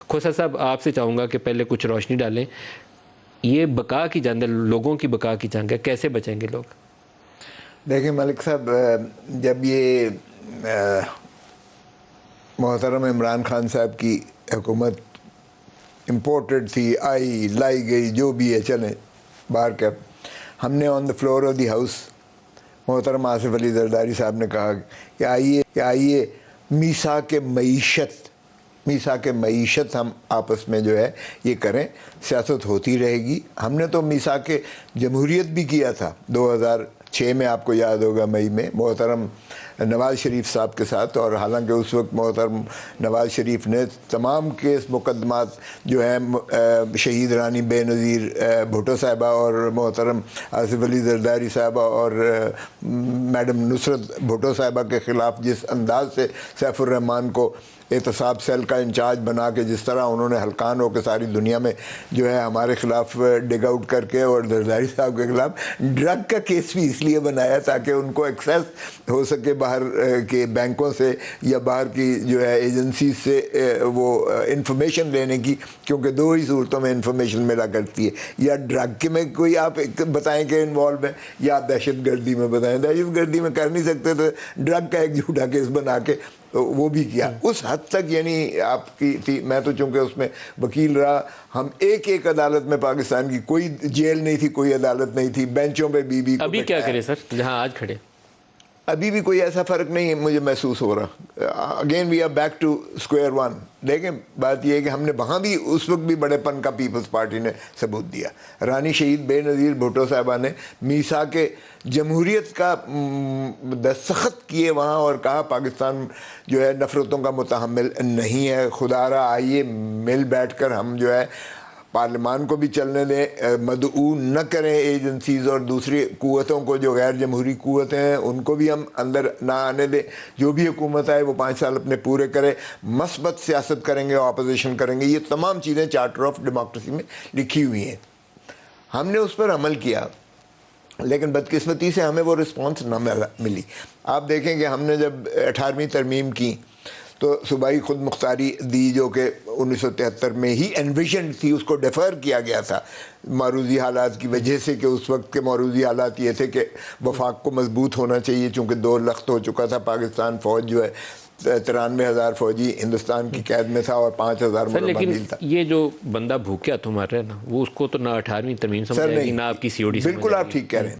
کھوسا صاحب آپ سے چاہوں گا کہ پہلے کچھ روشنی ڈالیں. یہ بقا کی جنگ ہے، لوگوں کی بقا کی جنگ ہے، کیسے بچیں گے لوگ؟ دیکھیں ملک صاحب، جب یہ محترم عمران خان صاحب کی حکومت امپورٹڈ تھی، آئی لائی گئی جو بھی ہے چلیں باہر کا، ہم نے on the floor of the house محترم آصف علی زرداری صاحب نے کہا کہ آئیے میثاق معیشت ہم آپس میں جو ہے یہ کریں، سیاست ہوتی رہے گی. ہم نے تو میثاق جمہوریت بھی کیا تھا 2006 میں، آپ کو یاد ہوگا مئی میں، محترم نواز شریف صاحب کے ساتھ. اور حالانکہ اس وقت محترم نواز شریف نے تمام کیس مقدمات جو ہیں شہید رانی بے نظیر بھٹو صاحبہ اور محترم آصف علی زرداری صاحبہ اور میڈم نصرت بھٹو صاحبہ کے خلاف جس انداز سے سیف الرحمان کو احتساب سیل کا انچارج بنا کے جس طرح انہوں نے ہلکان ہو کے ساری دنیا میں جو ہے ہمارے خلاف ڈگ آؤٹ کر کے، اور زرداری صاحب کے خلاف ڈرگ کا کیس بھی اس لیے بنایا تاکہ ان کو ایکسیس ہو سکے باہر کے بینکوں سے یا باہر کی جو ہے ایجنسی سے وہ انفارمیشن لینے کی، کیونکہ دو ہی صورتوں میں انفارمیشن ملا کرتی ہے، یا ڈرگ کے میں کوئی آپ بتائیں کہ انوالو ہے، یا آپ دہشت گردی میں بتائیں. دہشت گردی میں کر نہیں سکتے تو ڈرگ کا ایک جھوٹا کیس بنا کے وہ بھی کیا. اس حد تک یعنی آپ کی تھی. میں تو چونکہ اس میں وکیل رہا، ہم ایک عدالت میں پاکستان کی کوئی جیل نہیں تھی، کوئی عدالت نہیں تھی، بینچوں پہ بی ابھی کیا کریں سر جہاں آج کھڑے؟ ابھی بھی کوئی ایسا فرق نہیں ہے مجھے محسوس ہو رہا. Again we are back to square one. دیکھیں بات یہ ہے کہ ہم نے وہاں بھی اس وقت بھی بڑے پن کا پیپلز پارٹی نے ثبوت دیا. رانی شہید بے نظیر بھٹو صاحبہ نے میثاق جمہوریت کا دستخط کیے وہاں اور کہا پاکستان جو ہے نفرتوں کا متحمل نہیں ہے. خدا را آئیے مل بیٹھ کر ہم جو ہے پارلیمان کو بھی چلنے دیں، مدعو نہ کریں ایجنسیز اور دوسری قوتوں کو جو غیر جمہوری قوتیں ہیں ان کو بھی ہم اندر نہ آنے دیں. جو بھی حکومت آئے وہ 5 سال اپنے پورے کرے، مثبت سیاست کریں گے، اپوزیشن کریں گے. یہ تمام چیزیں چارٹر آف ڈیموکریسی میں لکھی ہوئی ہیں. ہم نے اس پر عمل کیا، لیکن بدقسمتی سے ہمیں وہ رسپانس نہ ملی. آپ دیکھیں کہ ہم نے جب 18ویں ترمیم کی تو صوبائی خود مختاری دی، جو کہ 1973 میں ہی انویژنڈ تھی، اس کو ڈیفر کیا گیا تھا معروضی حالات کی وجہ سے، کہ اس وقت کے معروضی حالات یہ تھے کہ وفاق کو مضبوط ہونا چاہیے، چونکہ 2 لخت ہو چکا تھا پاکستان. فوج جو ہے 93,000 فوجی ہندوستان کی قید میں تھا اور 5,000 لیکن تھا. یہ جو بندہ بھوکیا تم مار رہا ہے نا، وہ اس کو تو نہ 18ویں ترمیم سمجھائے گی، نہ آپ کی COD سمجھائے گی. بالکل آپ ٹھیک کہہ رہے ہیں.